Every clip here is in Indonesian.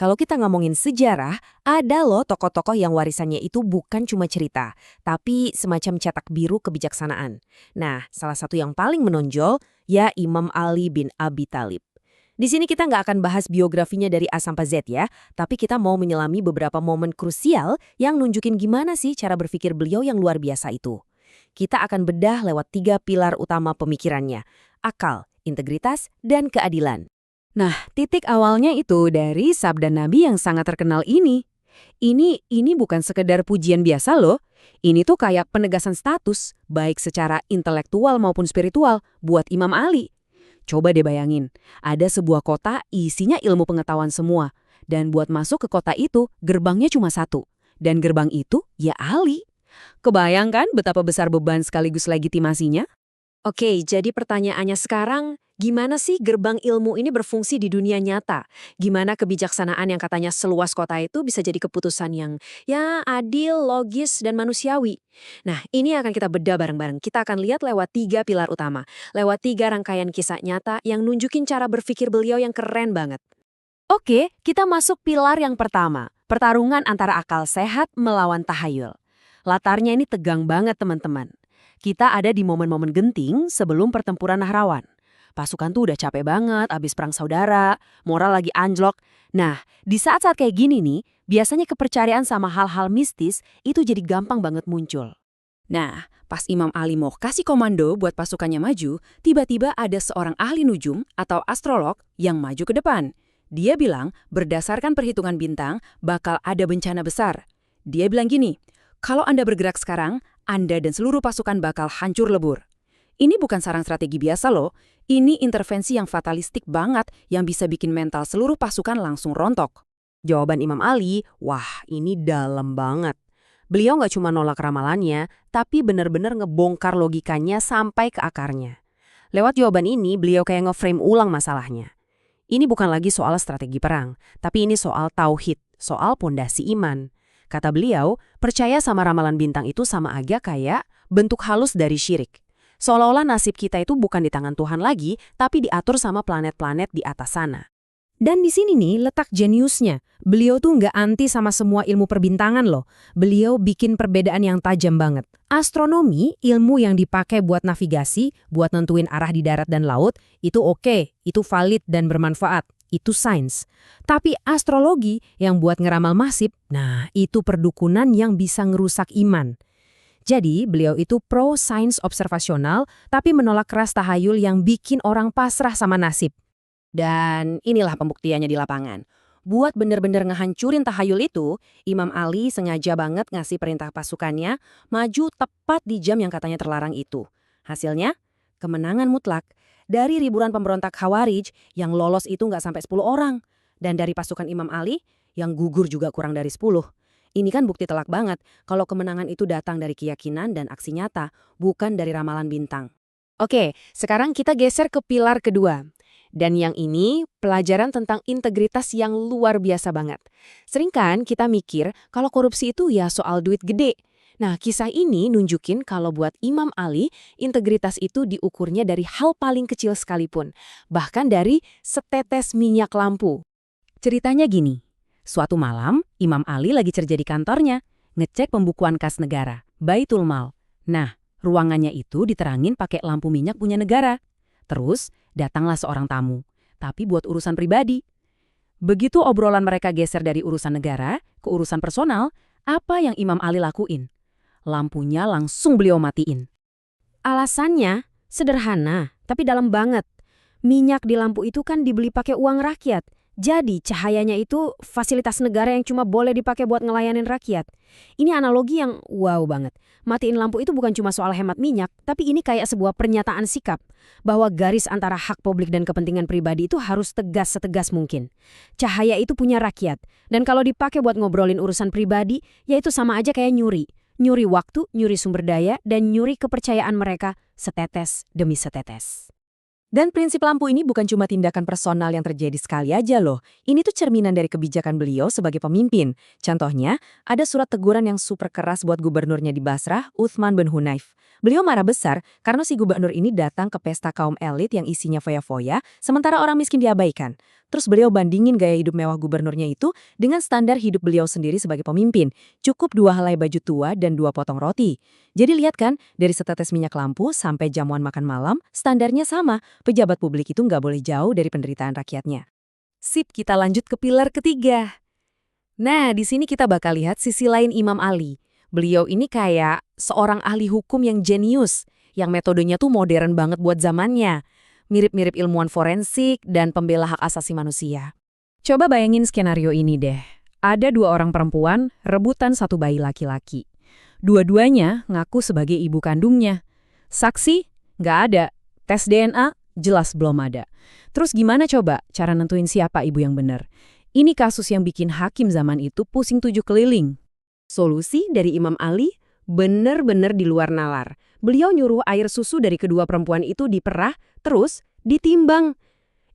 kalau kita ngomongin sejarah, ada loh tokoh-tokoh yang warisannya itu bukan cuma cerita, tapi semacam cetak biru kebijaksanaan. Nah, salah satu yang paling menonjol, ya Imam Ali bin Abi Thalib. Di sini kita nggak akan bahas biografinya dari A sampai Z ya, tapi kita mau menyelami beberapa momen krusial yang nunjukin gimana sih cara berpikir beliau yang luar biasa itu. Kita akan bedah lewat 3 pilar utama pemikirannya, akal, integritas, dan keadilan. Nah, titik awalnya itu dari sabda Nabi yang sangat terkenal ini. Ini bukan sekedar pujian biasa loh. Ini tuh kayak penegasan status, baik secara intelektual maupun spiritual, buat Imam Ali. Coba deh bayangin, ada sebuah kota isinya ilmu pengetahuan semua. Dan buat masuk ke kota itu, gerbangnya cuma satu. Dan gerbang itu, ya Ali. Kebayangkan betapa besar beban sekaligus legitimasinya? Oke, jadi pertanyaannya sekarang, gimana sih gerbang ilmu ini berfungsi di dunia nyata? Gimana kebijaksanaan yang katanya seluas kota itu bisa jadi keputusan yang ya adil, logis, dan manusiawi? Nah, ini akan kita bedah bareng-bareng. Kita akan lihat lewat 3 pilar utama, lewat 3 rangkaian kisah nyata yang nunjukin cara berpikir beliau yang keren banget. Oke, kita masuk pilar yang pertama, pertarungan antara akal sehat melawan tahayul. Latarnya ini tegang banget teman-teman. Kita ada di momen-momen genting sebelum pertempuran Nahrawan. Pasukan tuh udah capek banget abis perang saudara, moral lagi anjlok. Nah, di saat-saat kayak gini nih, biasanya kepercayaan sama hal-hal mistis itu jadi gampang banget muncul. Nah, pas Imam Ali mau kasih komando buat pasukannya maju, tiba-tiba ada seorang ahli nujum atau astrolog yang maju ke depan. Dia bilang, berdasarkan perhitungan bintang, bakal ada bencana besar. Dia bilang gini, kalau Anda bergerak sekarang, Anda dan seluruh pasukan bakal hancur lebur. Ini bukan sarang strategi biasa loh, ini intervensi yang fatalistik banget yang bisa bikin mental seluruh pasukan langsung rontok. Jawaban Imam Ali, wah ini dalam banget. Beliau nggak cuma nolak ramalannya, tapi benar-benar ngebongkar logikanya sampai ke akarnya. Lewat jawaban ini, beliau kayak nge-frame ulang masalahnya. Ini bukan lagi soal strategi perang, tapi ini soal tauhid, soal pondasi iman. Kata beliau, percaya sama ramalan bintang itu sama aja kayak bentuk halus dari syirik. Seolah-olah nasib kita itu bukan di tangan Tuhan lagi, tapi diatur sama planet-planet di atas sana. Dan di sini nih letak jeniusnya. Beliau tuh nggak anti sama semua ilmu perbintangan loh. Beliau bikin perbedaan yang tajam banget. Astronomi, ilmu yang dipakai buat navigasi, buat nentuin arah di darat dan laut, itu oke, itu valid dan bermanfaat. Itu sains. Tapi astrologi yang buat ngeramal nasib, nah itu perdukunan yang bisa ngerusak iman. Jadi beliau itu pro sains observasional, tapi menolak keras tahayul yang bikin orang pasrah sama nasib. Dan inilah pembuktiannya di lapangan. Buat bener-bener ngehancurin tahayul itu, Imam Ali sengaja banget ngasih perintah pasukannya maju tepat di jam yang katanya terlarang itu. Hasilnya, kemenangan mutlak. Dari ribuan pemberontak Khawarij yang lolos itu nggak sampai 10 orang. Dan dari pasukan Imam Ali yang gugur juga kurang dari 10. Ini kan bukti telak banget kalau kemenangan itu datang dari keyakinan dan aksi nyata, bukan dari ramalan bintang. Oke, sekarang kita geser ke pilar kedua. Dan yang ini pelajaran tentang integritas yang luar biasa banget. Sering kan kita mikir kalau korupsi itu ya soal duit gede. Nah, kisah ini nunjukin kalau buat Imam Ali, integritas itu diukurnya dari hal paling kecil sekalipun. Bahkan dari setetes minyak lampu. Ceritanya gini, suatu malam Imam Ali lagi kerja di kantornya, ngecek pembukuan kas negara, Baitul Mal. Nah, ruangannya itu diterangin pakai lampu minyak punya negara. Terus, datanglah seorang tamu, tapi buat urusan pribadi. Begitu obrolan mereka geser dari urusan negara ke urusan personal, apa yang Imam Ali lakuin? Lampunya langsung beliau matiin. Alasannya sederhana, tapi dalam banget. Minyak di lampu itu kan dibeli pakai uang rakyat. Jadi cahayanya itu fasilitas negara yang cuma boleh dipakai buat ngelayanin rakyat. Ini analogi yang wow banget. Matiin lampu itu bukan cuma soal hemat minyak, tapi ini kayak sebuah pernyataan sikap. Bahwa garis antara hak publik dan kepentingan pribadi itu harus tegas setegas mungkin. Cahaya itu punya rakyat. Dan kalau dipakai buat ngobrolin urusan pribadi, ya itu sama aja kayak nyuri. Nyuri waktu, nyuri sumber daya, dan nyuri kepercayaan mereka setetes demi setetes. Dan prinsip lampu ini bukan cuma tindakan personal yang terjadi sekali aja loh. Ini tuh cerminan dari kebijakan beliau sebagai pemimpin. Contohnya, ada surat teguran yang super keras buat gubernurnya di Basrah, Uthman bin Hunayf. Beliau marah besar karena si gubernur ini datang ke pesta kaum elit yang isinya foya-foya, sementara orang miskin diabaikan. Terus beliau bandingin gaya hidup mewah gubernurnya itu dengan standar hidup beliau sendiri sebagai pemimpin. Cukup 2 helai baju tua dan 2 potong roti. Jadi lihat kan, dari setetes minyak lampu sampai jamuan makan malam, standarnya sama. Pejabat publik itu nggak boleh jauh dari penderitaan rakyatnya. Sip, kita lanjut ke pilar ketiga. Nah, di sini kita bakal lihat sisi lain Imam Ali. Beliau ini kayak seorang ahli hukum yang jenius, yang metodenya tuh modern banget buat zamannya. Mirip-mirip ilmuwan forensik dan pembela hak asasi manusia. Coba bayangin skenario ini deh. Ada 2 orang perempuan rebutan 1 bayi laki-laki. Dua-duanya ngaku sebagai ibu kandungnya. Saksi? Nggak ada. Tes DNA? Jelas belum ada. Terus gimana coba cara nentuin siapa ibu yang benar? Ini kasus yang bikin hakim zaman itu pusing 7 keliling. Solusi dari Imam Ali bener-bener di luar nalar. Beliau nyuruh air susu dari kedua perempuan itu diperah, terus ditimbang.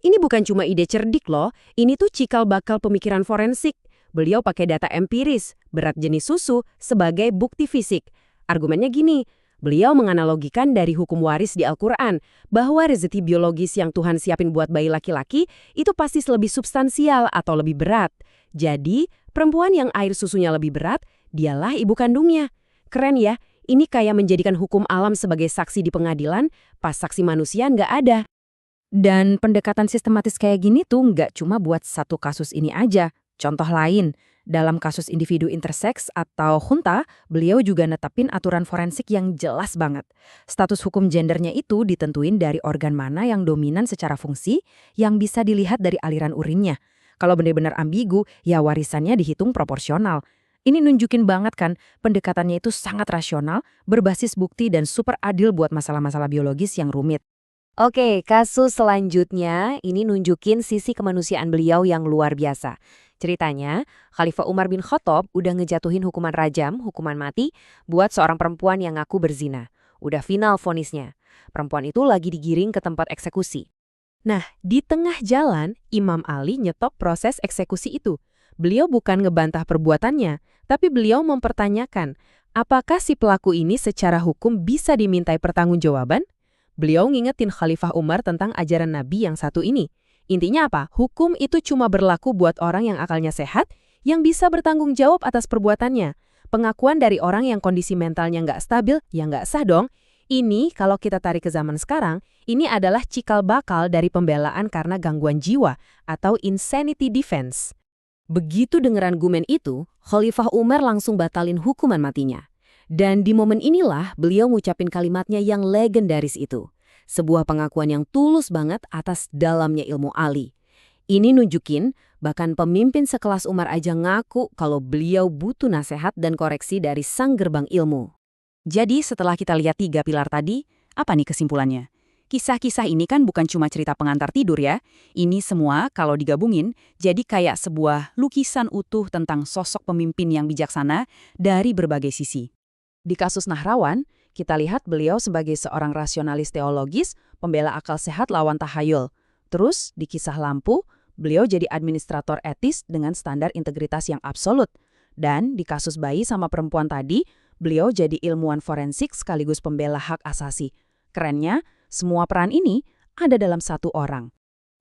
Ini bukan cuma ide cerdik loh, ini tuh cikal bakal pemikiran forensik. Beliau pakai data empiris, berat jenis susu, sebagai bukti fisik. Argumennya gini, beliau menganalogikan dari hukum waris di Al-Quran, bahwa rezeki biologis yang Tuhan siapin buat bayi laki-laki itu pasti lebih substansial atau lebih berat. Jadi, perempuan yang air susunya lebih berat, dialah ibu kandungnya. Keren ya, ini kayak menjadikan hukum alam sebagai saksi di pengadilan, pas saksi manusia nggak ada. Dan pendekatan sistematis kayak gini tuh nggak cuma buat satu kasus ini aja. Contoh lain, dalam kasus individu interseks atau junta, beliau juga netepin aturan forensik yang jelas banget. Status hukum gendernya itu ditentuin dari organ mana yang dominan secara fungsi, yang bisa dilihat dari aliran urinnya. Kalau benar-benar ambigu, ya warisannya dihitung proporsional. Ini nunjukin banget kan, pendekatannya itu sangat rasional, berbasis bukti dan super adil buat masalah-masalah biologis yang rumit. Oke, kasus selanjutnya ini nunjukin sisi kemanusiaan beliau yang luar biasa. Ceritanya, Khalifah Umar bin Khattab udah ngejatuhin hukuman rajam, hukuman mati, buat seorang perempuan yang ngaku berzina. Udah final vonisnya. Perempuan itu lagi digiring ke tempat eksekusi. Nah, di tengah jalan, Imam Ali nyetop proses eksekusi itu. Beliau bukan ngebantah perbuatannya, tapi beliau mempertanyakan, apakah si pelaku ini secara hukum bisa dimintai pertanggungjawaban? Beliau ngingetin Khalifah Umar tentang ajaran Nabi yang satu ini. Intinya apa? Hukum itu cuma berlaku buat orang yang akalnya sehat, yang bisa bertanggung jawab atas perbuatannya. Pengakuan dari orang yang kondisi mentalnya nggak stabil, ya nggak sah dong. Ini, kalau kita tarik ke zaman sekarang, ini adalah cikal bakal dari pembelaan karena gangguan jiwa atau insanity defense. Begitu dengar argumen itu, Khalifah Umar langsung batalin hukuman matinya. Dan di momen inilah beliau ngucapin kalimatnya yang legendaris itu. Sebuah pengakuan yang tulus banget atas dalamnya ilmu Ali. Ini nunjukin bahkan pemimpin sekelas Umar aja ngaku kalau beliau butuh nasihat dan koreksi dari sang gerbang ilmu. Jadi setelah kita lihat 3 pilar tadi, apa nih kesimpulannya? Kisah-kisah ini kan bukan cuma cerita pengantar tidur ya. Ini semua kalau digabungin jadi kayak sebuah lukisan utuh tentang sosok pemimpin yang bijaksana dari berbagai sisi. Di kasus Nahrawan, kita lihat beliau sebagai seorang rasionalis teologis, pembela akal sehat lawan tahayul. Terus di kisah Lampu, beliau jadi administrator etis dengan standar integritas yang absolut. Dan di kasus bayi sama perempuan tadi, beliau jadi ilmuwan forensik sekaligus pembela hak asasi. Kerennya, semua peran ini ada dalam satu orang.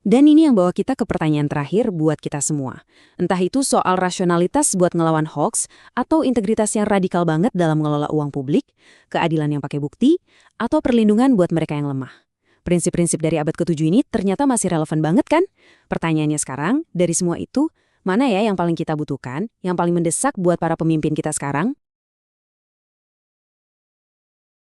Dan ini yang bawa kita ke pertanyaan terakhir buat kita semua. Entah itu soal rasionalitas buat ngelawan hoax, atau integritas yang radikal banget dalam mengelola uang publik, keadilan yang pakai bukti, atau perlindungan buat mereka yang lemah. Prinsip-prinsip dari abad ke-7 ini ternyata masih relevan banget kan? Pertanyaannya sekarang, dari semua itu, mana ya yang paling kita butuhkan, yang paling mendesak buat para pemimpin kita sekarang?